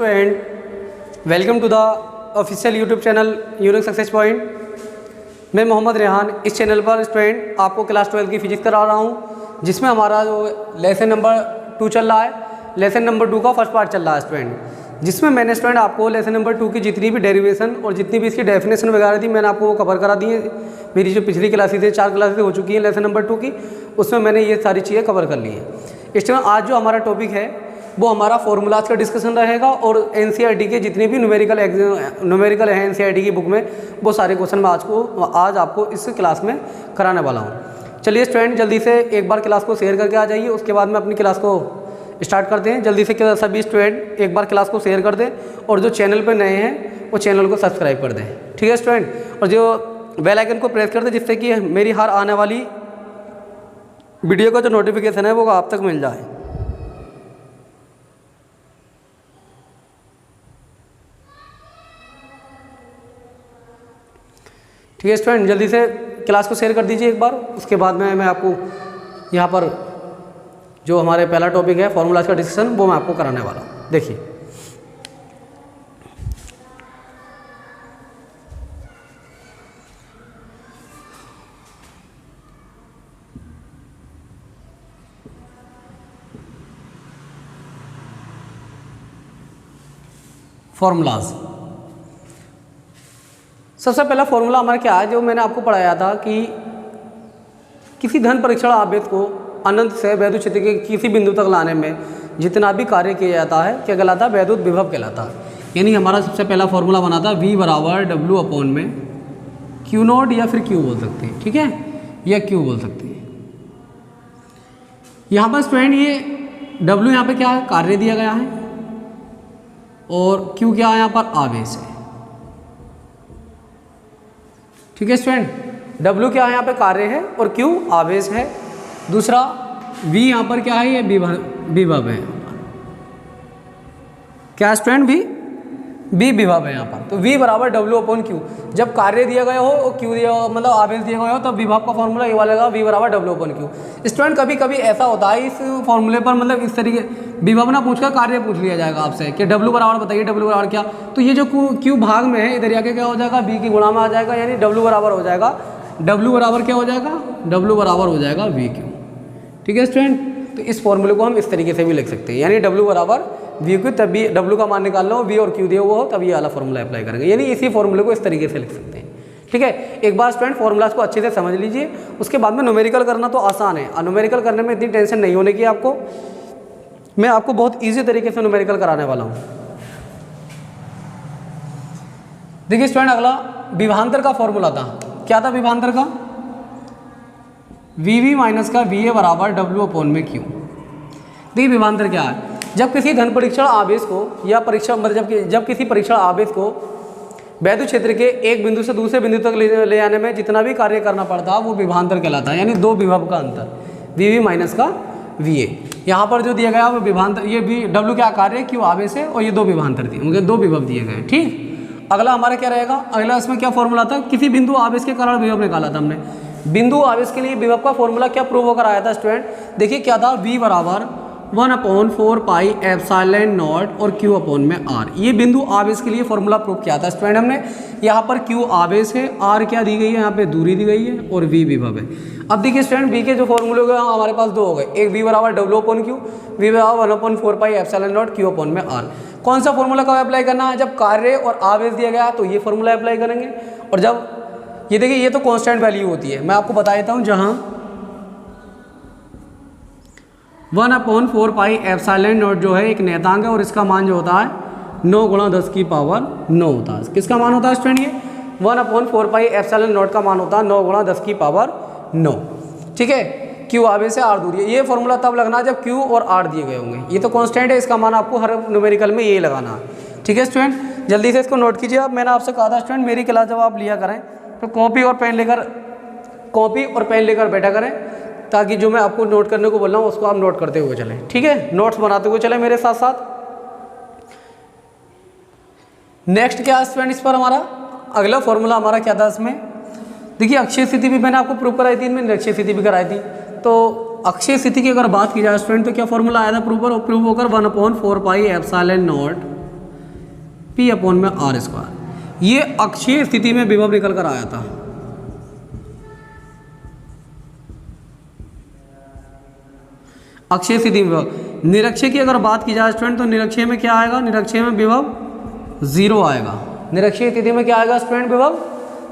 Student, welcome to the official YouTube channel unique success point. मैं मोहम्मद रेहान इस channel पर student आपको क्लास 12 की फिजिक्स करा रहा हूँ, जिसमें हमारा जो लेसन नंबर 2 चल रहा है। लेसन नंबर 2 का फर्स्ट पार्ट चल रहा है स्टूडेंट, जिसमें मैंने स्टूडेंट आपको लेसन नंबर 2 की जितनी भी डेरिवेशन और जितनी भी इसकी डेफिनेशन वगैरह थी मैंने आपको वो कवर करा दी है। मेरी जो पिछली क्लासेस थी 4 क्लासेस हो चुकी हैं लेसन नंबर 2 की, उसमें मैंने ये सारी चीज़ें कवर कर ली हैं। स्टूडेंट आज जो हमारा टॉपिक है वो हमारा फॉर्मूलाज का डिस्कशन रहेगा और एनसीईआरटी के जितने भी न्यूमेरिकल है एनसीईआरटी की बुक में वो सारे क्वेश्चन मैं आज आपको इस क्लास में कराने वाला हूँ। चलिए स्टूडेंट जल्दी से एक बार क्लास को शेयर करके आ जाइए, उसके बाद में अपनी क्लास को स्टार्ट करते हैं। जल्दी से सभी स्टूडेंट एक बार क्लास को शेयर कर दें और जो चैनल पर नए हैं वो चैनल को सब्सक्राइब कर दें, ठीक है स्टूडेंट। और जो बेल आइकन को प्रेस कर दें जिससे कि मेरी हर आने वाली वीडियो का जो नोटिफिकेशन है वो आप तक मिल जाए। ठीक है स्टूडेंट, जल्दी से क्लास को शेयर कर दीजिए एक बार, उसके बाद में मैं आपको यहाँ पर जो हमारे पहला टॉपिक है फॉर्मूलाज का डिस्कशन वो मैं आपको कराने वाला हूँ। देखिए फॉर्मूलाज, सबसे पहला फॉर्मूला हमारा क्या है जो मैंने आपको पढ़ाया था कि किसी धन परीक्षण आवेश को अनंत से वैद्युत क्षेत्र के किसी बिंदु तक लाने में जितना भी कार्य किया जाता है क्या कहलाता है, वैद्युत विभव कहलाता है। यानी हमारा सबसे पहला फॉर्मूला बना था V बराबर W अपॉन में Q नॉट या फिर Q बोल सकते हैं, ठीक है, या Q बोल सकते हैं। यहाँ पर स्टूडेंट ये W यहाँ पे क्या है, कार्य दिया गया है, और Q क्या है यहाँ पर, आवेश है, ठीक है स्टूडेंट। W क्या है यहाँ पे, कार्य है, और Q आवेश है। दूसरा V यहाँ पर क्या है, ये विभव है, क्या स्टूडेंट, V विभव है यहाँ पर। तो V बराबर W अपॉन Q, जब कार्य दिया गया हो और Q दिया मतलब आवेश दिया गया हो तब विभव का फॉर्मूला ये वाला V बराबर W अपॉन Q। स्टूडेंट कभी कभी ऐसा होता है इस फॉर्मूले पर मतलब इस तरीके विभव ना पूछकर कार्य पूछ लिया जाएगा आपसे कि W बराबर बताइए, W बराबर क्या। तो ये जो Q भाग में है इधर आके क्या हो जाएगा, V की गुणा में आ जाएगा, यानी W बराबर हो जाएगा, W बराबर क्या हो जाएगा, W बराबर हो जाएगा VQ, ठीक है स्टूडेंट। तो इस फॉर्मूले को हम इस तरीके से भी लिख सकते हैं, यानी W बराबर VQ, तब भी W का मान निकालना हो, V और Q दिया हुआ हो तब ये वाला फॉर्मूला अप्लाई करेंगे, यानी इसी फॉर्मूले को इस तरीके से लिख सकते हैं, ठीक है। एक बार स्टूडेंट फॉर्मूलाज को अच्छे से समझ लीजिए, उसके बाद में न्यूमेरिकल करना तो आसान है, और न्यूमेरिकल करने में इतनी टेंशन नहीं होने की आपको, मैं आपको बहुत ईजी तरीके से न्यूमेरिकल कराने वाला हूँ। देखिए स्टूडेंट अगला विभवांतर का फॉर्मूला था, क्या था विभवांतर का, VV माइनस का VA बराबर W अपॉन में Q। देखिए विभवांतर क्या है, जब किसी धन परीक्षण आवेश को या परीक्षण मतलब जब किसी परीक्षण आवेश को वैद्युत क्षेत्र के एक बिंदु से दूसरे बिंदु तक ले जाने में जितना भी कार्य करना पड़ता है वो विभवांतर कहलाता है, यानी दो विभव का अंतर, VV माइनस का VA। यहाँ पर जो दिया गया वो विभवांतर, ये W क्या कार्य, Q आवेश है, और ये दो विभवांतर दिए, उनके दो विभव दिए गए, ठीक। अगला हमारा क्या रहेगा, अगला इसमें क्या फॉर्मूला था, किसी बिंदु आवेश के कारण विभव निकाला था हमने। बिंदु आवेश के लिए विभव का फॉर्मूला क्या प्रूव होकर आया था स्टूडेंट, देखिए क्या था, V बराबर 1/4 पाई एप्सिलॉन नॉट और Q अपॉन में R। ये बिंदु आवेश के लिए फॉर्मूला प्रूव किया था स्टूडेंट हमने। यहाँ पर Q आवेश है, R क्या दी गई है, यहाँ पे दूरी दी गई है, और V विभव है। अब देखिए स्टूडेंट V के जो फॉर्मूले हो गए हमारे पास दो हो गए, एक V बराबर W अपॉन Q, V बराबर 1/4 pi epsilon not Q upon में R। कौन सा फॉर्मूला कब अप्लाई करना है, जब कार्य और आवेश दिया गया तो ये फॉर्मूला अप्लाई करेंगे, और जब ये देखिए ये तो कांस्टेंट वैल्यू होती है, मैं आपको बता देता हूँ, जहाँ 1/4 पाई एप्सिलॉन नॉट जो है एक नेतांक है और इसका मान जो होता है 9 गुणा 10 की पावर 9 होता है। किसका मान होता है स्टूडेंट, ये 1/4 पाई एप्सिलॉन नॉट का मान होता है 9 गुणा 10 की पावर 9, ठीक है। Q आवेश से R दूरी है, ये फॉर्मूला तब लगना जब Q और R दिए गए होंगे, ये तो कांस्टेंट है, इसका मान आपको हर न्यूमेरिकल में ये लगाना है, ठीक है स्टूडेंट। जल्दी से इसको नोट कीजिए। अब मैंने आपसे कहा था स्टूडेंट मेरी क्लास जब आप लिया करें तो कॉपी और पेन लेकर बैठा करें, ताकि जो मैं आपको नोट करने को बोल रहा हूँ उसको आप नोट करते हुए चलें, ठीक है, नोट्स बनाते हुए चलें मेरे साथ साथ। नेक्स्ट क्या है स्टूडेंट, इस पर हमारा अगला फॉर्मूला हमारा क्या था इसमें, देखिए अक्षीय स्थिति भी मैंने आपको प्रूव कराई थी, मैंने निरक्षीय स्थिति भी कराई थी। तो अक्षीय स्थिति की अगर बात की जाए स्टूडेंट तो क्या फॉर्मूला आया था प्रूव होकर 1/4 pi epsilon not P upon में आर स्क्वायर। ये अक्षीय स्थिति में विभव निकल कर आया था। अक्षीय स्थिति में विभव। निरक्षीय की अगर बात की जाए स्टूडेंट तो निरक्षीय में क्या आएगा, निरक्षीय में विभव 0 आएगा। निरक्षीय स्थिति में क्या आएगा स्टूडेंट, विभव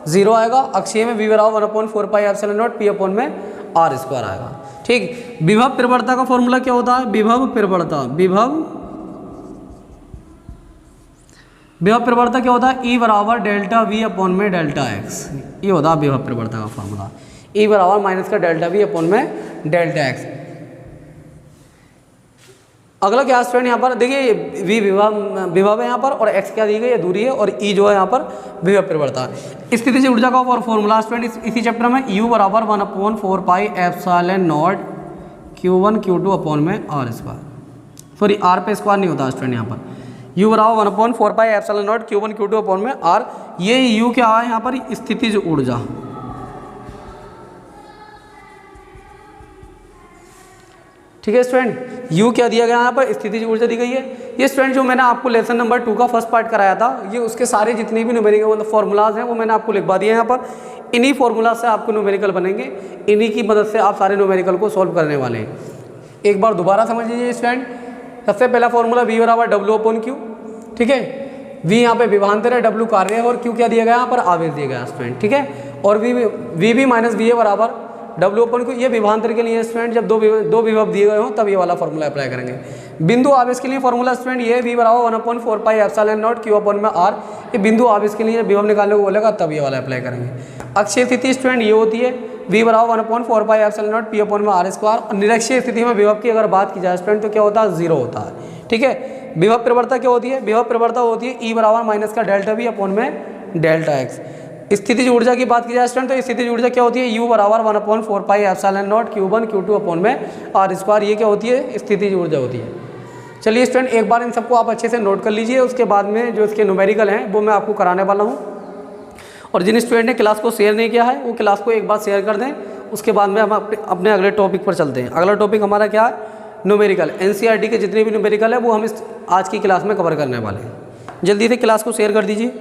0 आएगा। अक्षीय में v बराबर 1/4πε0 P अपॉन में आर स्क्वायर आएगा। ठीक, विभव प्रवणता का फॉर्मूला क्या होता है, विभव प्रवणता, विभव प्रवणता क्या होता है, E बराबर डेल्टा V अपॉन में डेल्टा x। ये होता है विभव प्रवणता का फॉर्मूला, E बराबर माइनस का डेल्टा V अपॉन में डेल्टा x। अगला क्या स्टूडेंट यहाँ पर देखिए, v विभव है यहाँ पर, और x क्या दी गई है, दूरी है, और E जो है यहाँ पर विभव प्रवणता। स्थिति से ऊर्जा का और फॉर्मूला स्टूडेंट इसी चैप्टर में U बराबर 1/4πε0 Q1 Q2 अपॉन में आर स्क्वायर। सॉरी, आर पे स्क्वायर नहीं होता स्टूडेंट यहाँ पर। U बराबर 1/4πε0 Q1 Q2 अपॉन में आर। ये U क्या है यहाँ पर, स्थितिज ऊर्जा। ठीक है स्टूडेंट, U क्या दिया गया यहाँ पर, स्थितिज ऊर्जा दी गई है। ये स्टूडेंट जो मैंने आपको लेसन नंबर 2 का फर्स्ट पार्ट कराया था, ये उसके सारे जितने भी न्यूमेरिकल मतलब फॉर्मूलाज हैं वो मैंने आपको लिखवा दिए हैं यहाँ पर। इन्हीं फॉर्मूला से आपको न्यूमेरिकल बनेंगे, इन्हीं की मदद से आप सारे न्यूमेरिकल को सॉल्व करने वाले हैं। एक बार दोबारा समझ लीजिए स्टूडेंट। सबसे पहला फॉर्मूला V बराबर W अपॉन Q। ठीक है, V यहाँ पे विभवांतर है, W कार्य है, और Q क्या दिया गया यहाँ पर, आवेश दिया गया स्टूडेंट। ठीक है, और V भी माइनस VA बराबर W अपन को, ये विभवांतर के लिए स्टूडेंट जब दो विभव दिए गए हों तब ये वाला फॉर्मूला अप्लाई करेंगे। बिंदु आवेश के लिए फॉर्मूला स्टूडेंट ये V बराबर 1/4πε0 Q अपन में R। ये बिंदु आवेश के लिए विभव निकालने को बोलेगा तब ये वाला अप्लाई करेंगे। अक्षीय स्थिति स्टूडेंट ये होती है V बराबर 1/4πε0 P अपन में आर स्क्वायर। निरक्षीय स्थिति में विभव की अगर बात की जाए स्टूडेंट तो क्या होता है, 0 होता है। ठीक है, विभव प्रवणता क्या होती है, विभव प्रवणता होती है E बराबर माइनस का डेल्टा V अपन में डेल्टा x। स्थितिज ऊर्जा की बात की जाए स्टूडेंट तो स्थितिज ऊर्जा क्या होती है, U बराबर 1/4πε0 Q1 Q2 अपॉन में आर स्क्वायर। ये क्या होती है, स्थितिज ऊर्जा होती है। चलिए स्टूडेंट, एक बार इन सबको आप अच्छे से नोट कर लीजिए, उसके बाद में जो इसके न्यूमेरिकल हैं वो मैं आपको कराने वाला हूँ। और जिन स्टूडेंट ने क्लास को शेयर नहीं किया है वो क्लास को एक बार शेयर कर दें, उसके बाद में हम अपने अगले टॉपिक पर चलते हैं। अगला टॉपिक हमारा क्या है, न्यूमेरिकल। NCERT के जितने भी न्यूमेरिकल है वो हम इस आज की क्लास में कवर करने वाले हैं। जल्दी से क्लास को शेयर कर दीजिए।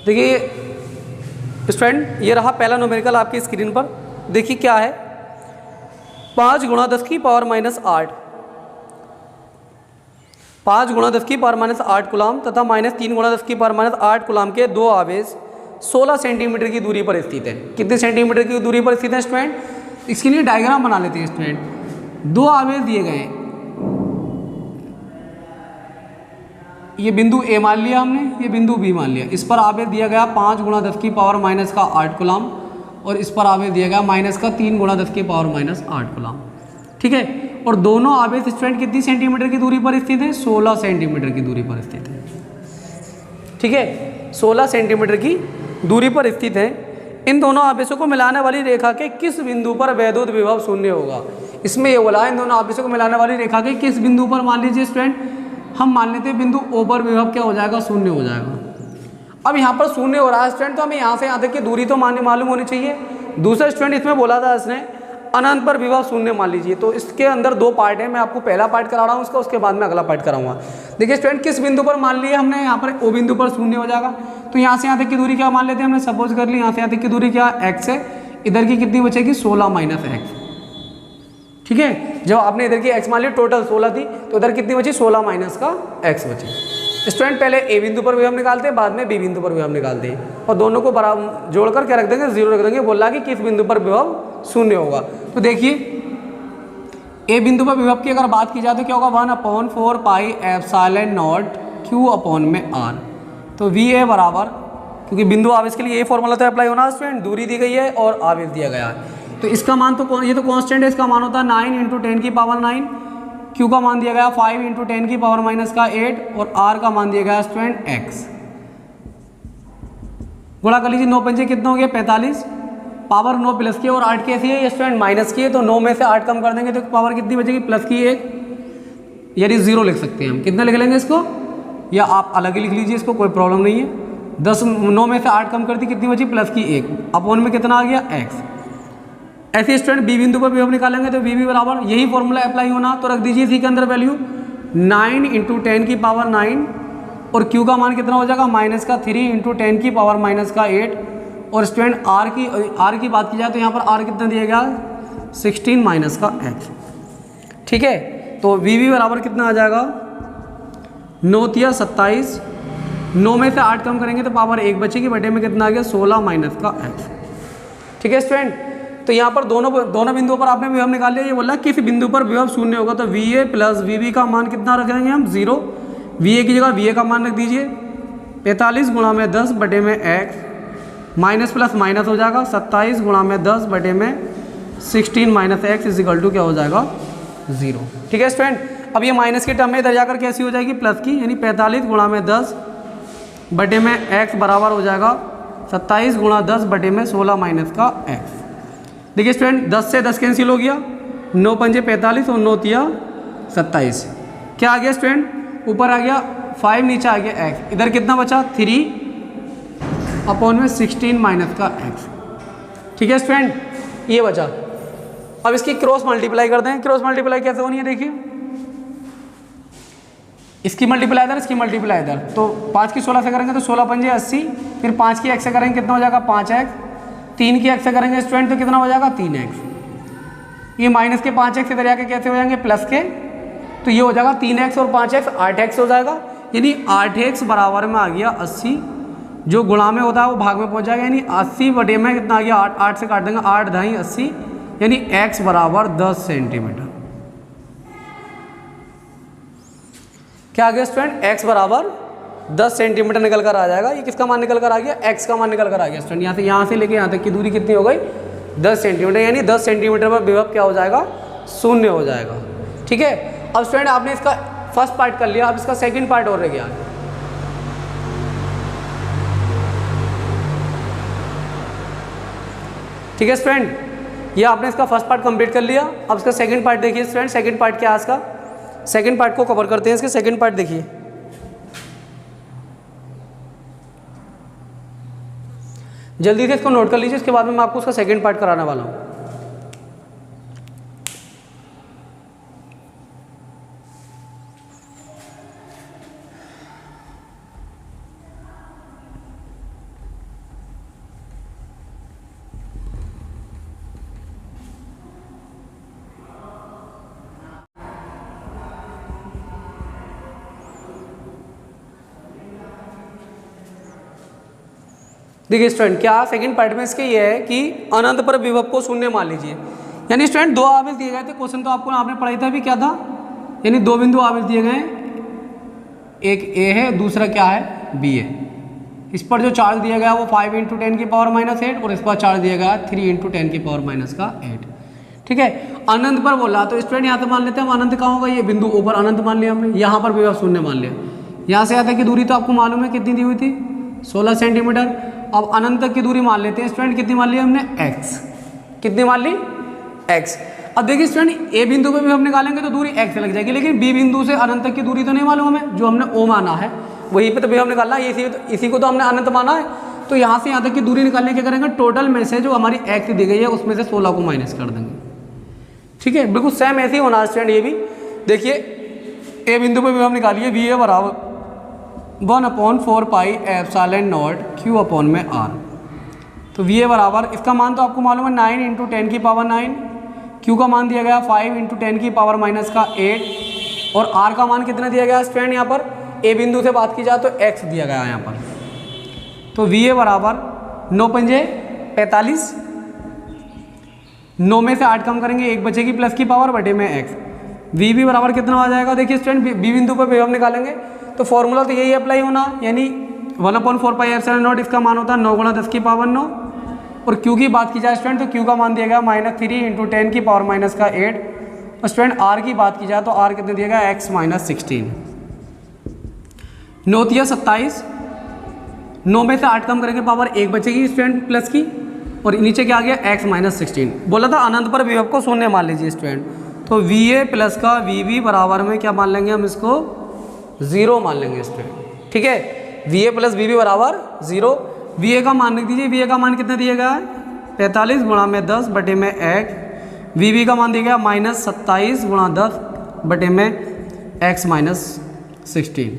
देखिए स्टूडेंट, ये रहा पहला न्यूमेरिकल आपकी स्क्रीन पर। देखिए क्या है, 5 × 10⁻⁸, 5 × 10⁻⁸ कूलाम तथा -3 × 10⁻⁸ कूलाम के दो आवेश 16 सेंटीमीटर की दूरी पर स्थित है। कितने सेंटीमीटर की दूरी पर स्थित है स्टूडेंट, इसके लिए डायग्राम बना लेते हैं स्टूडेंट। दो आवेश दिए गए हैं, ये बिंदु A मान लिया हमने, ये बिंदु B मान लिया। इस पर आवेश दिया गया 5 × 10⁻⁸ कूलाम, और इस पर आवेश दिया गया -3 × 10⁻⁸ कूलाम। ठीक है, और दोनों आवेश स्टूडेंट कितनी सेंटीमीटर की दूरी पर स्थित है, 16 सेंटीमीटर की दूरी पर स्थित है। ठीक है, 16 सेंटीमीटर की दूरी पर स्थित है। इन दोनों आवेशों को मिलाने वाली रेखा के किस बिंदु पर वैद्युत विभव शून्य होगा। इसमें ये बोला है इन दोनों आवेशों को मिलाने वाली रेखा के किस बिंदु पर, मान लीजिए स्टूडेंट हम मान लेते हैं बिंदु O पर विभव क्या हो जाएगा, शून्य हो जाएगा। अब यहाँ पर शून्य हो रहा है स्टूडेंट, तो हमें यहाँ से यहाँ तक की दूरी तो मालूम होनी चाहिए। दूसरा स्टूडेंट इसमें बोला था इसने अनंत पर विभव शून्य मान लीजिए। तो इसके अंदर 2 पार्ट है, मैं आपको पहला पार्ट करा रहा हूँ इसका, उसके बाद में अगला पार्ट कराऊंगा। देखिए स्टूडेंट, किस बिंदु पर मान लिया हमने, यहाँ पर O बिंदु पर शून्य हो जाएगा। तो यहाँ से यहाँ तक की दूरी क्या मान लेते हैं हमने, सपोज कर ली यहाँ से यहाँ तक की दूरी क्या x है, इधर की कितनी बचेगी 16 - x। ठीक है, जब आपने इधर की x मान ली, टोटल 16 थी, तो इधर कितनी बची, 16 - का x बची। स्टूडेंट पहले A बिंदु पर विभव निकालते हैं, बाद में B बिंदु पर विभव निकालते हैं, और दोनों को बराबर जोड़कर क्या रख देंगे, 0 रख देंगे। बोला कि किस बिंदु पर विभव शून्य होगा। तो देखिए ए बिंदु पर विभव की अगर बात की जाए तो क्या होगा 1/4 pi epsilon not Q upon में आर। तो वी ए बराबर, क्योंकि बिंदु आवेश के लिए ये फॉर्मूला तो अप्लाई होना स्टूडेंट, दूरी दी गई है और आवेश दिया गया है, तो इसका मान तो ये तो कांस्टेंट है, इसका मान होता है 9 × 10 की पावर 9, क्यू का मान दिया गया 5 × 10 की पावर -8 और आर का मान दिया गया स्टूडेंट x। गुणा कर लीजिए, 9 पंजे कितना हो गया 45, पावर 9 प्लस की और 8 की ऐसी है, ये स्टूडेंट माइनस की है, तो 9 में से 8 कम कर देंगे तो पावर कितनी बचेगी प्लस की 1, यानी 0 लिख सकते हैं हम। कितना लिख लेंगे इसको, या आप अलग ही लिख लीजिए इसको, कोई प्रॉब्लम नहीं है। 9 में से 8 कम कर दी, कितनी बची प्लस की 1, अपॉन में कितना आ गया x। ऐसे स्टूडेंट बी बिंदु पर विभव निकालेंगे तो वी बी बराबर यही फॉर्मूला अप्लाई होना, तो रख दीजिए इसी के अंदर वैल्यू 9 × 10 की पावर 9 और क्यू का मान कितना हो जाएगा -3 × 10 की पावर -8 और स्टूडेंट आर की बात की जाए तो यहाँ पर आर कितना दिया गया 16 - x। ठीक है, तो वी बी बराबर कितना आ जाएगा 9 × 27, 9 में से 8 कम करेंगे तो पावर 1 बचेगी, बटे में कितना आ गया 16 - x। ठीक है स्टूडेंट, तो यहाँ पर दोनों बिंदुओं पर आपने विभव निकाल लिया। ये बोला किस बिंदु पर विभव शून्य होगा, तो V A plus V B का मान कितना रखेंगे हम 0, वी ए की जगह वी ए का मान रख दीजिए 45 × 10 बटे में x, माइनस प्लस माइनस हो जाएगा 27 × 10 बटे में 16 - x इजिकल टू क्या हो जाएगा 0। ठीक है स्टूडेंट, अब ये माइनस की टर्म में इधर जाकर कैसी हो जाएगी प्लस की, यानी 45 × 10 बटे में x बराबर हो जाएगा 27 × 10 बटे में 16 - x। देखिए स्टूडेंट 10 से 10 कैंसिल हो गया, 9 पंजे 45 और 9 तिया 27, क्या आ गया स्टूडेंट ऊपर आ गया 5, नीचे आ गया x, इधर कितना बचा 3 अपॉन में 16 - x। ठीक है स्टूडेंट, ये बचा। अब इसकी क्रॉस मल्टीप्लाई कर दें, क्रॉस मल्टीप्लाई कैसे होनी है देखिए, इसकी मल्टीप्लाई इधर, इसकी मल्टीप्लाई इधर, तो 5 की 16 से करेंगे तो 16 पंजे 80, फिर 5 की x से करेंगे कितना हो जाएगा 5x, 3 की x से करेंगे स्टूडेंट तो कितना हो जाएगा 3x, ये माइनस के 5x इधर जाके कैसे हो जाएंगे प्लस के, तो ये हो जाएगा 3x और 5x 8x हो जाएगा, यानी 8x बराबर में आ गया 80, जो गुणा में होता है वो भाग में पहुंच जाएगा, यानी 80 बटे में कितना आ गया 8 से काट देंगे 8 ढाई 80, यानी x बराबर 10 सेंटीमीटर। क्या आ गया स्टूडेंट x बराबर 10 सेंटीमीटर निकल कर आ जाएगा। ये किसका मान निकल कर आ गया x का मान निकल कर आ गया स्टूडेंट। यहाँ से लेके यहाँ तक की दूरी कितनी हो गई 10 सेंटीमीटर, यानी 10 सेंटीमीटर पर विभव क्या हो जाएगा शून्य हो जाएगा। ठीक है, अब स्टूडेंट आपने इसका फर्स्ट पार्ट कर लिया, अब इसका सेकंड पार्ट और रह गया। ठीक है स्टूडेंट, ये आपने इसका फर्स्ट पार्ट कंप्लीट कर लिया, अब इसका सेकंड पार्ट देखिए स्टूडेंट। सेकंड पार्ट क्या है इसका, सेकंड पार्ट को कवर करते हैं। इसके सेकंड पार्ट देखिए, जल्दी से इसको नोट कर लीजिए, इसके बाद में मैं आपको उसका सेकंड पार्ट कराने वाला हूँ। देखिए स्टूडेंट, क्या सेकंड पार्ट में इसके ये है कि अनंत पर विभव को शून्य मान लीजिए। यानी स्टूडेंट दो आवेश दिए गए थे, क्वेश्चन तो आपको आपने पढ़ाई था अभी क्या था, यानी दो बिंदु आवेश दिए गए, एक ए है दूसरा क्या है बी है। इस पर जो चार्ज दिया गया वो 5 × 10 की पावर -8 और इस पर चार्ज दिया गया 3 × 10 की पावर -8। ठीक है, अनंत पर बोला तो स्टूडेंट यहाँ से मान लेते हैं हम अनंत कहाँ होगा, ये बिंदु ऊपर अनंत मान लिया हमने, यहाँ पर विभव शून्य मान लिया। यहाँ से यहाँ तक की दूरी तो आपको मालूम है कितनी दी हुई थी 16 सेंटीमीटर। अब अनंत तक की दूरी मान लेते हैं स्टूडेंट, कितनी मान ली हमने x, कितनी मान ली x। अब देखिए स्टूडेंट ए बिंदु पे भी हम निकालेंगे तो दूरी x लग जाएगी, लेकिन बी बिंदु से अनंत तक की दूरी तो नहीं मालूम हमें, जो हमने ओ माना है वहीं पे तो भी हम निकालना है, इसी को तो हमने अनंत माना है। तो यहाँ से यहाँ तक की दूरी निकालने क्या करेंगे, टोटल में से जो हमारी x दी गई है उसमें से 16 को माइनस कर देंगे। ठीक है, बिल्कुल सेम ऐसे ही होना है स्टूडेंट। ये भी देखिए ए बिंदु पे भी हम निकालिए, वी ए बराबर 1/4 pi epsilon not Q upon में आर। तो वी ए बराबर, इसका मान तो आपको मालूम है 9 × 10 की पावर 9, क्यू का मान दिया गया 5 × 10 की पावर -8 और आर का मान कितना दिया गया स्टूडेंट, यहाँ पर ए बिंदु से बात की जाए तो x दिया गया है यहाँ पर। तो वी ए बराबर 9 पंजे 45 9 में से 8 कम करेंगे, 1 बचेगी प्लस की पावर बटे में x। वी बी बराबर कितना आ जाएगा, देखिए स्टूडेंट बी बिंदु पर विभव निकालेंगे तो फॉर्मूला तो यही अप्लाई होना, यानी 1/4πε0 इसका मान होता है 9 गुणा 10 की पावर 9। और क्यू की बात की जाए स्टूडेंट तो क्यू का मान दिया गया -3 × 10 की पावर -8। और स्टूडेंट आर की बात की जाए तो आर कितने दिया गया x -16। 9 तिया 27, 9 में से 8 कम करेंगे पावर 1 बचेगी स्टूडेंट प्लस की, और नीचे क्या आ गया x -16। बोला था अनंत पर विभव को शून्य मान लीजिए स्टूडेंट, तो वी ए प्लस का वी बी बराबर में क्या मान लेंगे हम इसको 0 मान लेंगे स्टूडेंट। ठीक है, V A plus V B बराबर 0। वी ए का मान लिख दीजिए, वी ए का मान कितना दिया गया है 45 गुणा में 10 बटे में x। वी बी का मान दिया गया -27 गुणा 10 बटे में x -16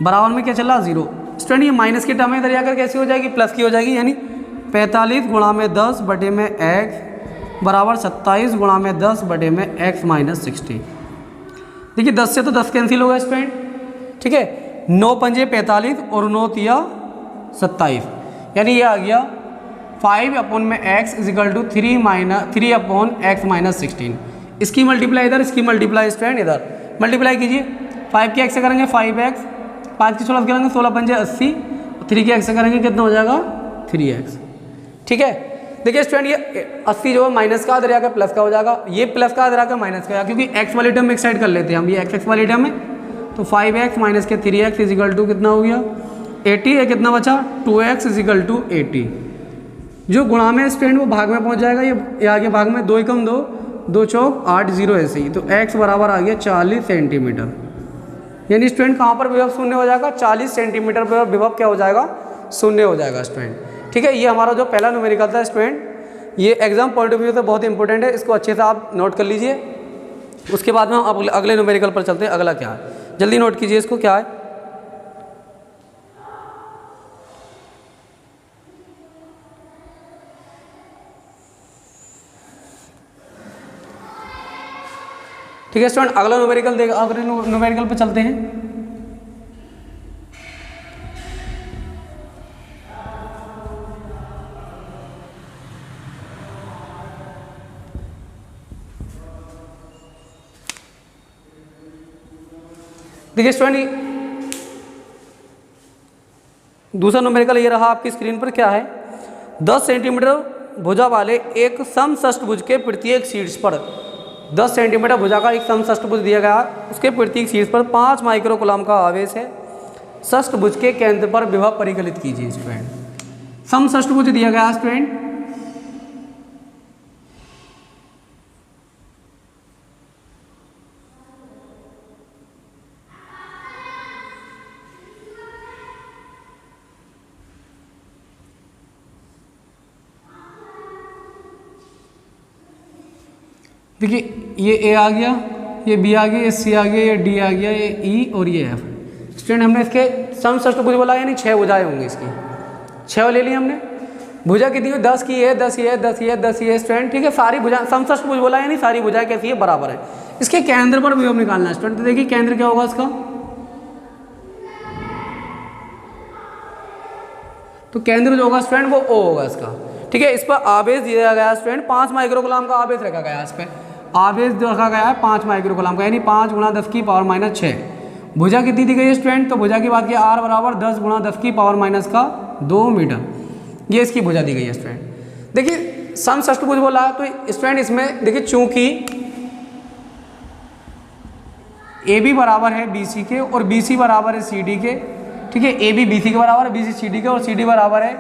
बराबर में क्या चल रहा 0। स्टूडेंट ये माइनस की टर्म इधर जाकर कैसी हो जाएगी, प्लस की हो जाएगी, यानी 45 गुणा में 10 बटे में x बराबर 27 गुणा में 10 बटे में x -16। देखिए 10 से तो 10 कैंसिल हो गया स्टूडेंट। ठीक है, 9 पंजे 45 और 9 तिया 27, यानी ये आ गया 5/x = 3/x -16। इसकी मल्टीप्लाई इधर, इसकी मल्टीप्लाई स्टूडेंट इधर मल्टीप्लाई कीजिए। 5 के x से करेंगे 5x, 5 की 16 करेंगे 16 पंजे 80, 3 के x से करेंगे कितना हो जाएगा 3x। ठीक है, देखिए स्टूडेंट ये 80 जो है माइनस का इधर आकर प्लस का हो जाएगा, ये प्लस का इधर आकर माइनस का, क्योंकि x वाली टर्म एक साइड कर लेते हैं हम, ये x वाली टर्म है, तो 5x माइनस के 3x = कितना हो गया 80 है, कितना बचा 2x = 80। जो गुणा में स्टूडेंट वो भाग में पहुंच जाएगा, ये आगे भाग में 2 × 2 2 चौक 8 0 ऐसे ही, तो x बराबर आ गया 40 सेंटीमीटर। यानी स्टूडेंट कहाँ पर विभव शून्य हो जाएगा 40 सेंटीमीटर पर विभव क्या हो जाएगा शून्य हो जाएगा स्टूडेंट। ठीक है, ये हमारा जो पहला न्यूमेरिकल था स्टूडेंट, ये एग्जाम पॉइंट ऑफ व्यू से बहुत इंपॉर्टेंट है, इसको अच्छे से आप नोट कर लीजिए। उसके बाद में हम अगले न्यूमेरिकल पर चलते हैं। अगला क्या है, जल्दी नोट कीजिए इसको, क्या है ठीक है स्टूडेंट, अगला न्यूमेरिकल देगा, अगले न्यूमेरिकल पर चलते हैं। देखिए स्टूडेंट दूसरा न्यूमेरिकल ये रहा आपकी स्क्रीन पर, क्या है 10 सेंटीमीटर भुजा वाले एक समषष्ठभुज के प्रत्येक शीर्ष पर 10 सेंटीमीटर भुजा का एक समषष्ठभुज दिया गया, उसके प्रत्येक शीर्ष पर 5 माइक्रोकूलम का आवेश है। षष्ठभुज के केंद्र पर विभव परिकलित कीजिए स्टूडेंट। समषष्ठभुज दिया गया स्टूडेंट, देखिए ये ए आ गया, ये बी आ गया, ये सी आ गया, ये डी आ गया, ये ई और ये एफ। स्टूडेंट हमने इसके समषष्ठभुज बोला, यानी 6 भुजाएं होंगी इसकी, 6 ले ली हमने। भुजा कितनी है 10 की है, 10 ये है, 10 ये है, 10 ये है स्टूडेंट। ठीक है, सारी भुजा समषष्ठभुज बोला, यानी सारी भुजाएं कैसी है बराबर है। इसके केंद्र पर विभव निकालना है स्टूडेंट, तो देखिए केंद्र क्या होगा इसका, तो केंद्र जो होगा स्टूडेंट वो ओ होगा इसका। ठीक है, इस पर आवेश दिया गया स्टूडेंट 5 माइक्रोकूलम का आवेश रखा गया है, इस पर आवेश जो रखा गया है 5 माइक्रोकूलम का, यानी 5 × 10 की पावर -6। भुजा कितनी दी गई है स्टूडेंट, तो भुजा की बात की R बराबर 10 × 10 की पावर -2 मीटर, ये इसकी भुजा दी गई है स्टूडेंट। देखिए समषष्ठभुज बोला है, तो स्टूडेंट इसमें देखिए चूंकि AB बराबर है BC के और BC बराबर है CD के, ठीक है, AB BC के बराबर है, BC CD के, और CD बराबर है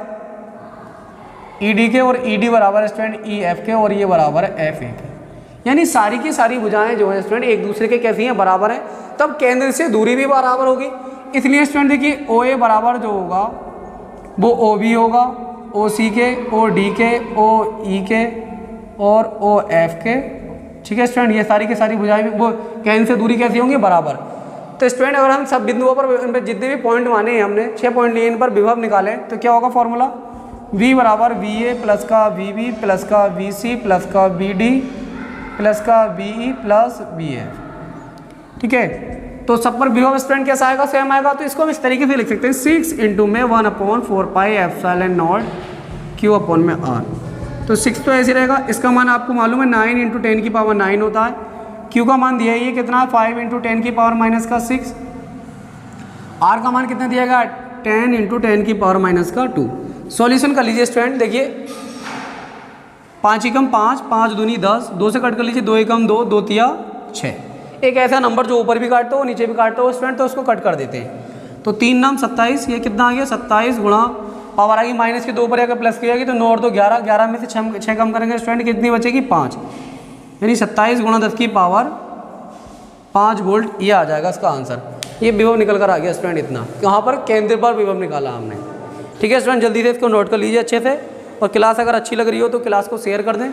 ED के, और ED बराबर है स्टूडेंट EF के, और ये बराबर है FA के। यानी सारी की सारी भुजाएं जो है स्टूडेंट एक दूसरे के कैसी हैं बराबर हैं, तब केंद्र से दूरी भी बराबर होगी। इसलिए स्टूडेंट देखिए OA बराबर जो होगा वो OB होगा, OC के, OD के, OE के और OF के। ठीक है स्टूडेंट, ये सारी की सारी भुजाएं वो केंद्र से दूरी कैसी होंगी बराबर। तो स्टूडेंट अगर हम सब बिंदुओं पर जितने भी पॉइंट माने हैं हमने 6 पॉइंट लिए, इन पर विभव निकाले तो क्या होगा फॉर्मूला, V बराबर VA प्लस का VB प्लस का VC प्लस का VD प्लस का VE प्लस VF। ठीक है, तो सब पर विभव स्टूडेंट कैसा आएगा, सेम आएगा। तो इसको हम इस तरीके से लिख सकते हैं 6 × में 1/4πε0 Q/R। तो 6 तो ऐसे रहेगा। इसका मान आपको मालूम है 9 × 10 की पावर 9 होता है। क्यू का मान दिया है ये कितना है 5 × 10 की पावर माइनस का 6। आर का मान कितना दिया गया 10 × 10 की पावर माइनस का 2। सॉल्यूशन कर लीजिए स्टूडेंट, देखिए 5 एकम 5, 5 दूनी 10, 2 से कट कर लीजिए 2 एकम 2, 2 तिया 6। एक ऐसा नंबर जो ऊपर भी काटता हो नीचे भी काटता हो स्टूडेंट, तो उसको कट कर देते हैं। तो 3 नाम 27, ये कितना आ गया 27 गुणा पावर आएगी माइनस के 2 ऊपर अगर प्लस की जाएगी तो 9 और 2 11, 11 में से 6 कम करेंगे स्टूडेंट, कितनी बचेगी 5, यानी 27 गुणा 10 की पावर 5 वोल्ट, ये आ जाएगा इसका आंसर। ये विभव निकल कर आ गया स्टूडेंट इतना, यहाँ पर केंद्र पर विभव निकाला हमने। ठीक है स्टूडेंट, जल्दी से इसको नोट कर लीजिए अच्छे से, और क्लास अगर अच्छी लग रही हो तो क्लास को शेयर कर दें।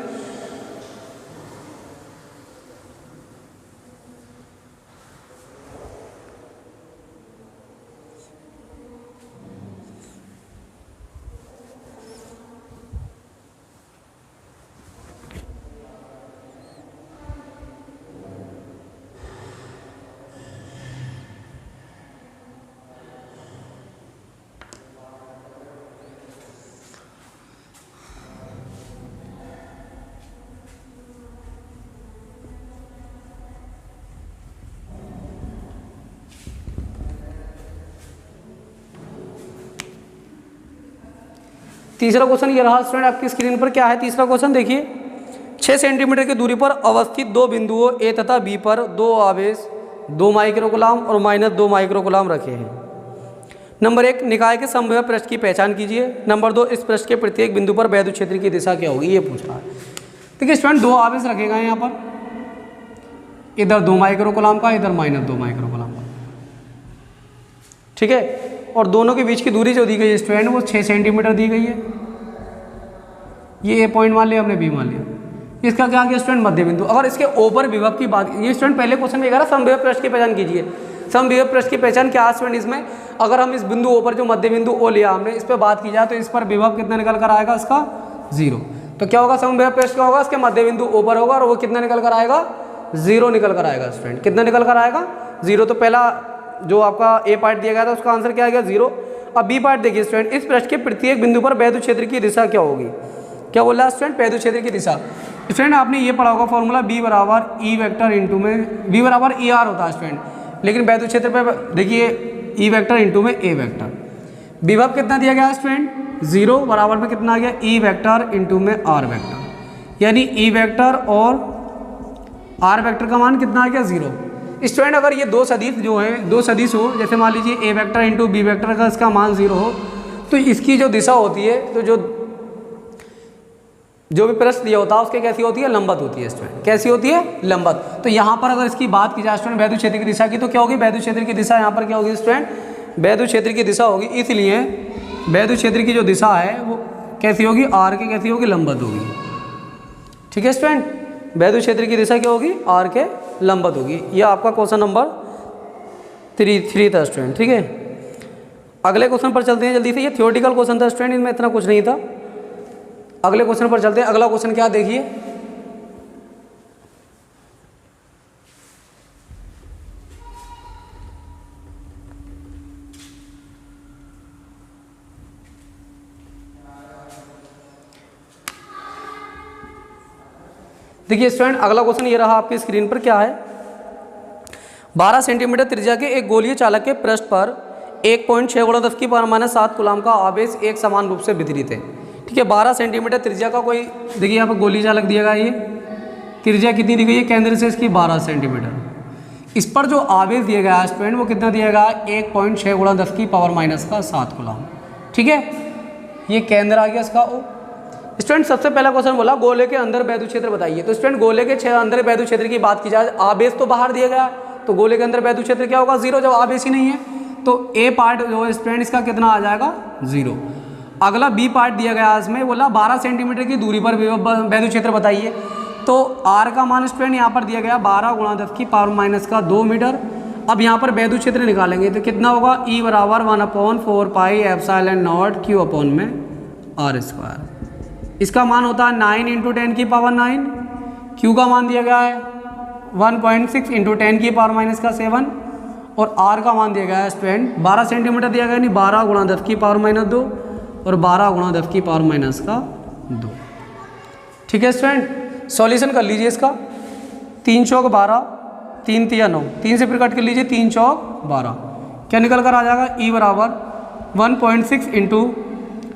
तीसरा क्वेश्चन ये रहा स्टूडेंट आपकी स्क्रीन पर। क्या है तीसरा क्वेश्चन, देखिए 6 सेंटीमीटर की दूरी पर अवस्थित दो बिंदुओं ए तथा बी पर दो आवेश 2 माइक्रोकूलम और -2 माइक्रोकूलम रखे हैं। नंबर 1, निकाय के समबाहु पृष्ठ की पहचान कीजिए। नंबर 2, इस पृष्ठ के प्रत्येक बिंदु पर वैद्युत क्षेत्र की दिशा क्या होगी, ये पूछ रहा है। देखिए स्टूडेंट 2 आवेश रखे गए यहाँ पर, इधर 2 माइक्रोकूलम का, इधर -2 माइक्रोकूलम का। ठीक है, और दोनों के बीच की दूरी जो दी गई है स्टूडेंट वो 6 सेंटीमीटर दी गई है। ये ए पॉइंट मान लिया हमने, बी मान लिया। इसका क्या गया स्टूडेंट मध्य बिंदु। अगर इसके ऊपर विभव की बात, ये स्टूडेंट पहले क्वेश्चन में कह रहा समबाहु पृष्ठ की पहचान कीजिए। समबाहु पृष्ठ की पहचान क्या स्टूडेंट, इसमें अगर हम इस बिंदु ऊपर जो मध्य बिंदु ओ लिया हमने, इस पर बात की जाए तो इस पर विभव कितना निकल कर आएगा, इसका 0। तो क्या होगा समबाहु पृष्ठ क्या होगा, इसके मध्य बिंदु ऊपर होगा और वो कितना निकल कर आएगा, 0 निकल कर आएगा स्टूडेंट। कितना निकल कर आएगा, 0। तो पहला जो आपका ए पार्ट दिया गया था उसका आंसर क्या आ गया, 0। अब बी पार्ट देखिए स्टूडेंट, इस पृष्ठ के प्रत्येक बिंदु पर वैद्युत क्षेत्र की दिशा क्या होगी। क्या बोल रहा है स्टूडेंट, वैद्युत क्षेत्र की दिशा। स्टूडेंट आपने ये पढ़ा होगा फॉर्मूला B बराबर E वेक्टर इंटू में B बराबर ER होता है स्टूडेंट, लेकिन वैद्युत क्षेत्र पे देखिए E वेक्टर इंटू में A वेक्टर। विभव कितना दिया गया है स्टूडेंट, 0 बराबर में कितना आ गया, E वेक्टर इंटू में R वेक्टर, यानी E वेक्टर और R वेक्टर का मान कितना आ गया, 0। स्टूडेंट अगर ये दो सदिश जो है, दो सदिश हो, जैसे मान लीजिए A vector into B vector का इसका मान 0 हो, तो इसकी जो दिशा होती है, तो जो भी पृष्ठ दिया होता है उसके कैसी होती है, लंबवत होती है स्टूडेंट। कैसी होती है, लंबवत। तो यहाँ पर अगर इसकी बात की जाए स्टूडेंट वैद्युत क्षेत्र की दिशा की, तो क्या होगी, वैद्युत क्षेत्र की दिशा यहाँ पर क्या होगी स्टूडेंट, वैद्युत क्षेत्र की दिशा होगी। इसलिए वैद्युत क्षेत्र की जो दिशा है वो कैसी होगी, आर के कैसी होगी, लंबवत होगी। ठीक है स्टूडेंट, वैद्युत क्षेत्र की दिशा क्या होगी, आर के लंबवत होगी। यह आपका क्वेश्चन नंबर 3 था स्टूडेंट। ठीक है, अगले क्वेश्चन पर चलते हैं जल्दी से। ये थ्योरेटिकल क्वेश्चन था स्टूडेंट, इनमें इतना कुछ नहीं था। अगले क्वेश्चन पर चलते हैं। अगला क्वेश्चन क्या देखिए, देखिए स्टूडेंट अगला क्वेश्चन ये रहा आपकी स्क्रीन पर। क्या है, 12 सेंटीमीटर त्रिज्या के एक गोलीय चालक के पृष्ठ पर 1.6 × 10 की पावर -7 कूलम का आवेश एक समान रूप से वितरित है। ठीक है, 12 सेंटीमीटर त्रिज्या का कोई, देखिए यहाँ पर गोली चालक दिया गया है। ये त्रिज्या कितनी दी गई है, केंद्र से इसकी 12 सेंटीमीटर। इस पर जो आवेश दिया गया है स्टूडेंट वो कितना दिया गया है, 1.6 × 10 की पावर -7 कूलम। ठीक है, ये केंद्र आ गया इसका ओ। स्टूडेंट सबसे पहला क्वेश्चन बोला गोले के अंदर वैद्युत क्षेत्र बताइए। तो स्टूडेंट गोले के अंदर वैद्युत क्षेत्र की बात की जाए, आवेश तो बाहर दिया गया, तो गोले के अंदर वैद्युत क्षेत्र क्या होगा, 0, जब आवेश ही नहीं है। तो ए पार्ट जो है स्टूडेंट इसका कितना आ जाएगा, 0। अगला बी पार्ट दिया गया इसमें, बोला 12 सेंटीमीटर की दूरी पर वैद्युत क्षेत्र बताइए। तो आर का मान स्टूडेंट यहाँ पर दिया गया 12 × 10 की पावर -2 मीटर। अब यहाँ पर वैद्युत क्षेत्र निकालेंगे तो कितना होगा, E बराबर 1/4 pi epsilon not Q upon में R²। इसका मान होता है 9 × 10 की पावर 9। Q का मान दिया गया है 1.6 × 10 की पावर -7, और R का मान दिया गया है स्टूडेंट 12 सेंटीमीटर दिया गया, यानी 12 × 10 की पावर -2 और 12 × 10 की पावर -2। ठीक है स्टूडेंट, सॉल्यूशन कर लीजिए इसका। 3 चौक 12, 3 तिया 9, 3 से फिर कट कर लीजिए, 3 चौक 12, क्या निकल कर आ जाएगा E बराबर 1.6 इंटू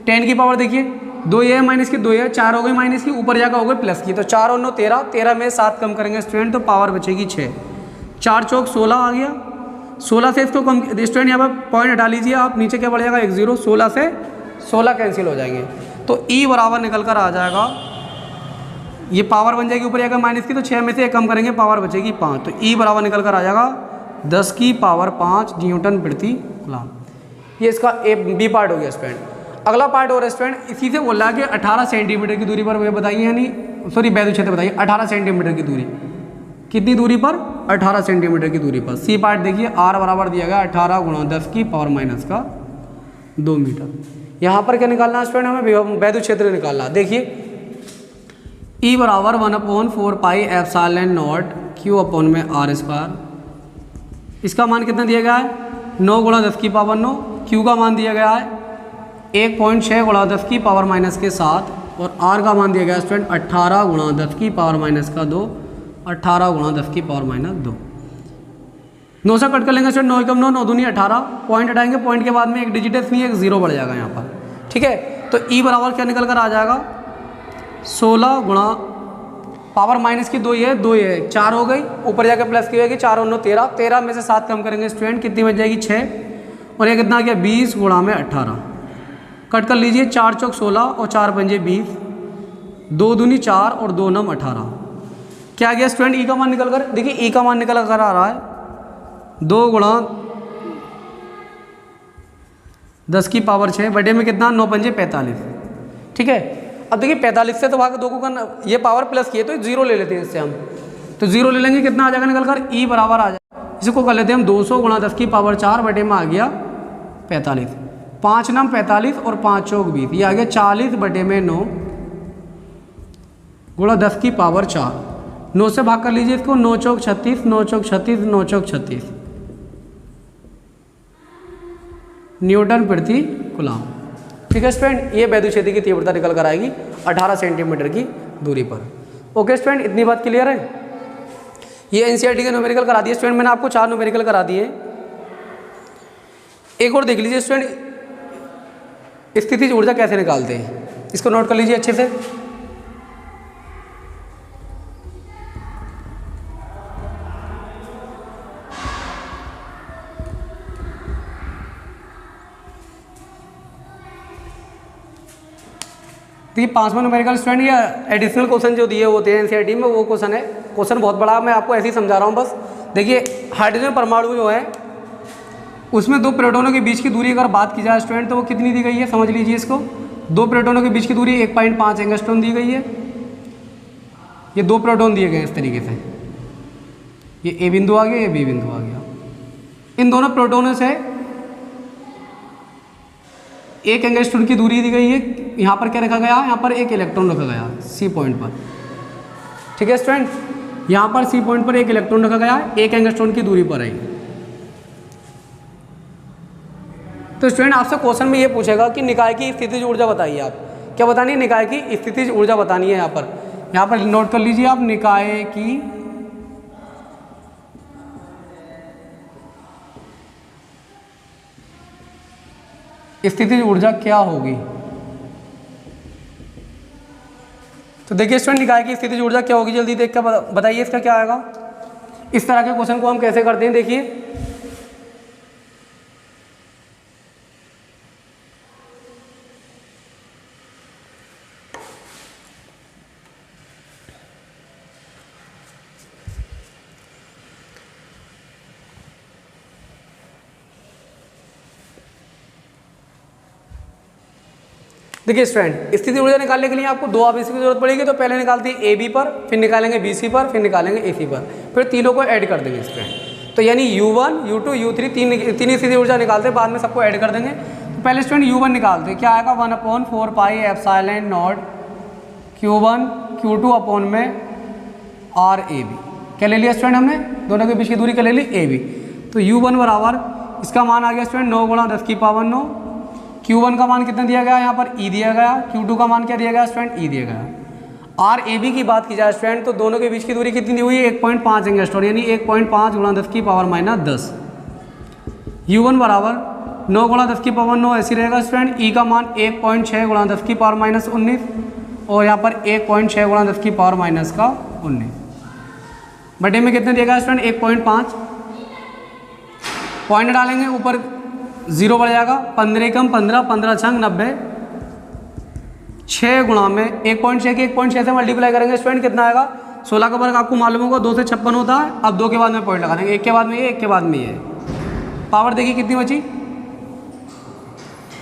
10 की पावर, देखिए 2 ये है माइनस की, 2 ये 4 हो गई माइनस की, ऊपर जाकर हो गई प्लस की, तो 4 और 9 13, 13 में 7 कम करेंगे स्टूडेंट तो पावर बचेगी 6, 4 चौक 16 आ गया, 16 से इसको कम स्टूडेंट यहाँ पर पॉइंट हटा लीजिए आप, नीचे क्या बढ़ जाएगा 1 0, 16 से 16 कैंसिल हो जाएंगे, तो E बराबर निकल कर आ जाएगा, ये पावर बन जाएगी ऊपर जाएगा माइनस की, तो 6 में से 1 कम करेंगे पावर बचेगी 5, तो E बराबर निकल कर आ जाएगा 10 की पावर 5 न्यूटन प्रति कूलम। ये इसका बी पार्ट हो गया स्टूडेंट। अगला पार्ट और स्टूडेंट इसी से बोल रहा है कि 18 सेंटीमीटर की दूरी पर वे बताइए, यानी सॉरी वैद्युत क्षेत्र बताइए 18 सेंटीमीटर की दूरी, कितनी दूरी पर 18 सेंटीमीटर की दूरी पर। सी पार्ट देखिए R बराबर दिया गया 18 गुणा 10 की पावर माइनस का 2 मीटर। यहाँ पर क्या निकालना है स्टूडेंट, हमें वैद्युत क्षेत्र निकालना। देखिए E बराबर 1/4 pi epsilon not Q upon में R स्क्वायर, इसका मान कितना दिया गया है 9 गुणा 10 की पावर 9, Q का मान दिया गया है 1.6 गुणा 10 की पावर माइनस के 7, और R का मान दिया गया स्टूडेंट 18 गुणा 10 की पावर माइनस का 2, 18 गुणा 10 की पावर माइनस 2। 9 से कट कर लेंगे स्टूडेंट, 9 कम 9, 9 दूनी 18, पॉइंट हटाएंगे, पॉइंट के बाद में एक डिजिट नहीं एक जीरो बढ़ जाएगा यहाँ पर, ठीक है। तो E बराबर क्या निकल कर आ जाएगा 16 गुणा पावर माइनस की 2 ये 2 ये 4 हो गई, ऊपर जाकर प्लस की होगी, 4 और 9 13, 13 में से 7 कम करेंगे स्टूडेंट, कितनी बच जाएगी 6, और ये कितना आ गया 20 गुणा में 18, कट कर लीजिए, 4 चौक 16 और 4 पंजे 20, 2 दूनी 4 और 2 नम 18, क्या गया स्टूडेंट E का मान निकल कर, देखिए E का मान निकल कर आ रहा है 2 गुणा 10 की पावर 6 बटे में कितना 9 पंजे 45, ठीक है। अब देखिए 45 से तो भाग 2 को करना, ये पावर प्लस किए तो 0 ले लेते हैं इससे हम, तो 0 ले लेंगे, कितना आ जाएगा निकल कर E बराबर आ जाएगा, इसको कर लेते हैं हम 200 गुणा 10 की पावर 4 बटे में आ गया 45, 5 नम 45 और 5 चौक 20, ये आ गया 40 बटे में 9 गुणा 10 की पावर 4, 9 से भाग कर लीजिए इसको, 9 चौक 36, 9 चौक 36, 9 चौक 36 न्यूटन प्रति कूलम, ठीक है स्टूडेंट। ये वैद्युत क्षेत्र की तीव्रता निकल कर आएगी 18 सेंटीमीटर की दूरी पर। ओके स्टूडेंट, इतनी बात क्लियर है। ये एनसीईआरटी के न्यूमेरिकल करा दिए स्टूडेंट, मैंने आपको 4 न्यूमेरिकल करा दिए। एक और देख लीजिए स्टूडेंट, स्थितिज ऊर्जा कैसे निकालते हैं, इसको नोट कर लीजिए अच्छे से। देखिए 5वां न्यूमेरिकल स्टूडेंट, या एडिशनल क्वेश्चन जो दिए होते हैं एनसीईआरटी में, वो क्वेश्चन है, क्वेश्चन बहुत बड़ा, मैं आपको ऐसे ही समझा रहा हूँ बस। देखिए हाइड्रोजन परमाणु जो है उसमें 2 प्रोटॉनों के बीच की दूरी अगर बात की जाए स्टूडेंट, तो वो कितनी दी गई है, समझ लीजिए इसको। 2 प्रोटॉनों के बीच की दूरी 1.5 एंगस्ट्रॉम दी गई है। ये 2 प्रोटॉन दिए गए इस तरीके से, ये ए बिंदु आ गया, ये बी बिंदु आ गया। इन दोनों प्रोटॉनों से 1 एंगस्ट्रॉम की दूरी दी गई है। यहाँ पर क्या रखा गया, यहाँ पर 1 इलेक्ट्रॉन रखा गया सी पॉइंट पर, ठीक है स्टूडेंट। यहाँ पर सी पॉइंट पर 1 इलेक्ट्रॉन रखा गया 1 एंगस्ट्रॉम की दूरी पर है। तो स्टूडेंट आपसे क्वेश्चन में ये पूछेगा कि निकाय की स्थितिज ऊर्जा बताइए। आप क्या बतानी है, निकाय की स्थितिज ऊर्जा बतानी है। यहाँ पर नोट कर लीजिए आप, निकाय की स्थितिज ऊर्जा क्या होगी। तो देखिए स्टूडेंट, निकाय की स्थितिज ऊर्जा क्या होगी, जल्दी देख कर बताइए इसका क्या आएगा। इस तरह के क्वेश्चन को हम कैसे करते हैं, देखिए देखिए स्टूडेंट, स्थिति ऊर्जा निकालने के लिए आपको 2 आवेश की जरूरत पड़ेगी। तो पहले निकालते हैं ए बी पर, फिर निकालेंगे बी सी पर, फिर निकालेंगे ए सी पर, फिर तीनों को ऐड कर देंगे स्टूडेंट। तो यानी U1 U2 U3 तीन स्थिति ऊर्जा निकालते हैं, बाद में सबको ऐड कर देंगे। तो पहले स्टूडेंट U1 निकालते हैं, क्या आएगा 1/4 pi epsilon not Q1 Q2 upon में R A B। क्या ले लिया स्टूडेंट हमने, दोनों के बीच की दूरी क्या ले ली, A B। तो U1 बराबर, इसका मान आ गया स्टूडेंट 9 गुणा 10 की पावर 9। Q1 का मान कितना दिया गया, यहाँ पर E दिया गया। Q2 का मान क्या दिया गया स्टूडेंट, E दिया गया। आर ए बी की बात की जाए स्टूडेंट तो दोनों के बीच की दूरी कितनी दी हुई है 1.5 एंगस्ट्रॉन, यानी 1.5 गुणा 10 की पावर माइनस 10। U1 बराबर 9 गुणा 10 की पावर 9 ऐसी रहेगा स्टूडेंट। ई का मान 1.6 गुणा 10 की पावर माइनस 19 और यहाँ पर 1.6 गुणा 10 की पावर माइनस का 19। बटे में कितने देगा स्टूडेंट 1.5, पॉइंट डालेंगे ऊपर 0 बढ़ जाएगा, 15 कम 15, 15 छंग 90, 6 गुणा में 1.6 के 1.6 से मल्टीप्लाई करेंगे स्टूडेंट कितना आएगा 16 का वर्ग आपको मालूम होगा 2 से 56 होता है। अब 2 के बाद में पॉइंट लगा देंगे, 1 के बाद में ये 1 के बाद में ये। पावर देखिए कितनी बची,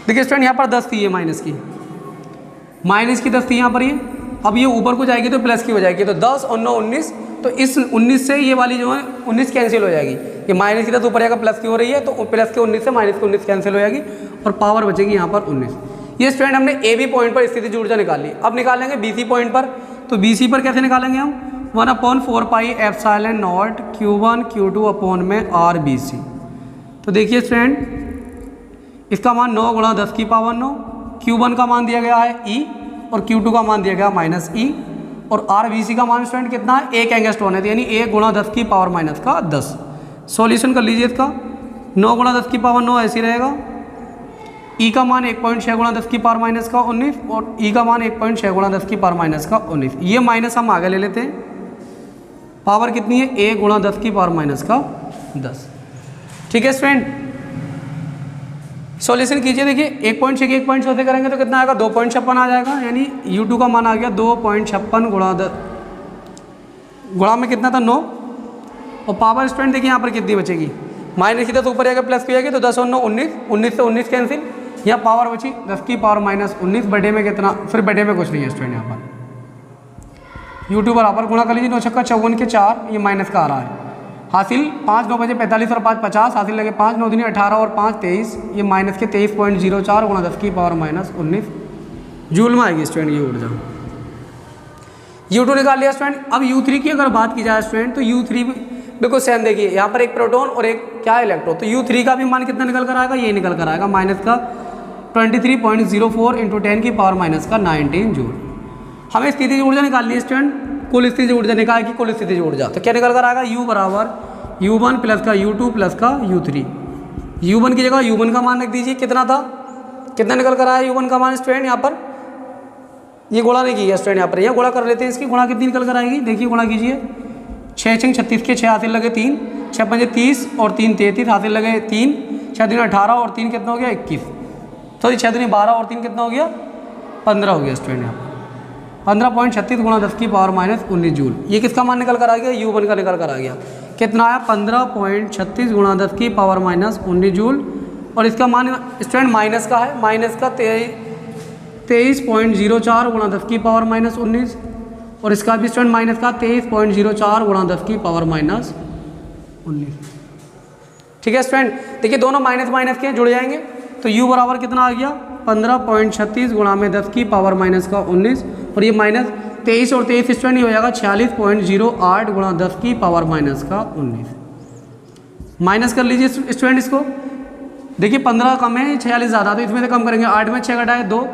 देखिए स्टूडेंट यहाँ पर 10 थी ये माइनस की 10 थी यहाँ पर ये। अब ये ऊपर को जाएगी तो प्लस की हो जाएगी, तो 10 और 9 19, तो इस 19 से ये वाली जो है 19 कैंसिल हो जाएगी। ये माइनस की 10 ऊपर जाएगा प्लस की हो रही है, तो प्लस के 19 से माइनस के 19 कैंसिल हो जाएगी और पावर बचेगी यहाँ पर 19। ये स्टूडेंट हमने ए बी पॉइंट पर स्थिति ऊर्जा निकाल ली। अब निकालेंगे बी सी पॉइंट पर, तो बी सी पर कैसे निकालेंगे हम 1/4 pi epsilon not Q1 Q2 upon में आर बी सी। तो देखिए स्टूडेंट इसका मान 9 गुणा 10 की पावर 9, Q1 का मान दिया गया है E और Q2 का मान दिया गया माइनस E और आर बी सी का मान स्टूडेंट कितना है 1 एंगस्ट्रॉन है, यानी 1 गुणा 10 की पावर माइनस का 10। सॉल्यूशन कर लीजिए इसका, 9 गुणा 10 की पावर 9 ऐसी रहेगा, ई का मान 1.6 गुणा 10 की पावर माइनस का 19 और ई का मान 1.6 गुणा 10 की पावर माइनस का 19। ये माइनस हम आगे ले लेते हैं, पावर कितनी है 1 गुणा 10 की पावर माइनस का 10। ठीक है स्टूडेंट, सॉल्यूशन कीजिए। देखिए 1.6 के 1.6 से करेंगे तो कितना आएगा 2.56 आ जाएगा, यानी U2 का मान आ गया 2.56 गुणा 10 गुणा में कितना था 9 और पावर स्टूडेंट देखिए यहाँ पर कितनी बचेगी, माइनस की 10 ऊपर जाएगा प्लस की जाएगी, तो 10 और 9 19, 19 से 19 कैंसिल, यहाँ पावर बची 10 की पावर माइनस 19। बटे में कितना, फिर बटे में कुछ नहीं है स्टूडेंट, यहाँ पर U2 बराबर गुणा कर लीजिए 9 छक्का 54 के 4, ये माइनस का आ रहा है हासिल 5 9 बजे 45 और 5 50 हासिल लगे 5 9 दिन 18 और 5 23, ये माइनस के 23.04 गुणा 10 की पावर माइनस 19 जूल में आएगी स्टूडेंट ये ऊर्जा। U2 निकाल लिया स्टूडेंट। अब U3 की अगर बात की जाए स्टूडेंट तो U3 बिल्कुल सेम, देखिए यहाँ पर एक प्रोटॉन और एक क्या इलेक्ट्रॉन, तो U3 का भी मान कितना निकल कर आएगा, ये निकल कर आएगा माइनस का 23.04 × 10 की पावर माइनस का 19 जूल। हमें स्थितिज ऊर्जा निकालनी है स्टूडेंट, कुल स्थितिज ऊर्जा निकाल की कुल स्थितिज ऊर्जा, तो क्या निकल कर आएगा U बराबर U1 प्लस का U2 प्लस का U3। U1 की जगह U1 का मान रख दीजिए, कितना था, कितना निकल कर आया U1 का मान स्टूडेंट, यहाँ पर ये गुणा नहीं किया स्टूडेंट, यहाँ पर यहाँ गुणा कर लेते हैं, इसकी गुणा कितनी निकल कर आएगी, देखिए गुणा कीजिए 6 6 36 के 6 हासिल लगे 3, 6 5 30 और 3 33 हासिल लगे 3, 6 दिन 18 और 3 कितना हो गया 21, सॉरी 6 दिन 12 और 3 कितना हो गया 15 हो गया स्टूडेंट, यहाँ पर 15.36 गुणा 10 की पावर माइनस 19 जूल। ये किसका मान निकल कर आ गया, U1 का निकल कर आ गया, कितना आया 15.36 गुणा 10 की पावर माइनस 19 जूल। और इसका मान स्टूडेंट माइनस का है, माइनस का 23.04 गुणा 10 की पावर माइनस 19 और इसका भी स्टूडेंट माइनस का 23.04 गुणा 10 की पावर माइनस 19। ठीक है स्टूडेंट, देखिए दोनों माइनस माइनस के जुड़ जाएंगे, तो U बराबर कितना आ गया 15.36 गुणा में 10 की पावर माइनस का 19 और ये माइनस 23 और 23 स्टूडेंट हो जाएगा 46.08 गुणा 10 की पावर माइनस का 19। माइनस कर लीजिए स्टूडेंट इसको, देखिए 15 कम है 46 ज़्यादा, तो इसमें से कम करेंगे, 8 में 6 घटाए 2,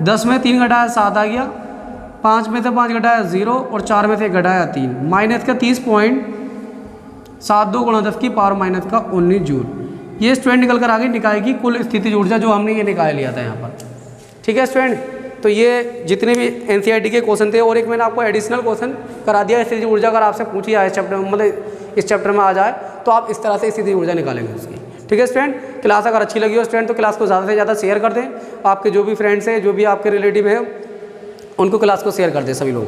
10 में 3 घटाया 7 आ गया, 5 में से 5 घटाया 0 और 4 में से 1 घटाया 3, माइनस का 30.72 गुणा 10 की पावर माइनस का 19 जूल। ये स्टूडेंट निकल कर आगे निकालेगी कुल स्थितिज ऊर्जा जो हमने ये निकाल लिया था यहाँ पर। ठीक है स्टूडेंट, तो ये जितने भी NCERT के क्वेश्चन थे और एक मैंने आपको एडिशनल क्वेश्चन करा दिया, स्थितिज ऊर्जा अगर आपसे पूछी जाए इस चैप्टर में, मतलब इस चैप्टर में आ जाए तो आप इस तरह से स्थितिज ऊर्जा निकालेंगे उसकी। ठीक है स्टूडेंट, क्लास अगर अच्छी लगी हो स्टूडेंट तो क्लास को ज़्यादा से ज़्यादा शेयर कर दें, आपके जो भी फ्रेंड्स हैं जो भी आपके रिलेटिव हैं उनको क्लास को शेयर कर दें सभी लोग।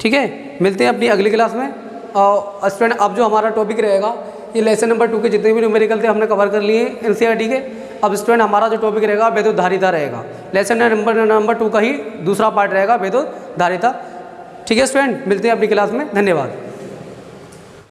ठीक है, मिलते हैं अपनी अगली क्लास में। और स्टूडेंट अब जो हमारा टॉपिक रहेगा ये लेसन नंबर 2 के जितने भी न्यूमेरिकल थे हमने कवर कर लिए NCERT के। अब स्टूडेंट हमारा जो टॉपिक रहेगा विद्युत धारिता रहेगा, लेसन नंबर 2 का ही दूसरा पार्ट रहेगा विद्युत धारिता। ठीक है स्टूडेंट, मिलते हैं अपनी क्लास में, धन्यवाद।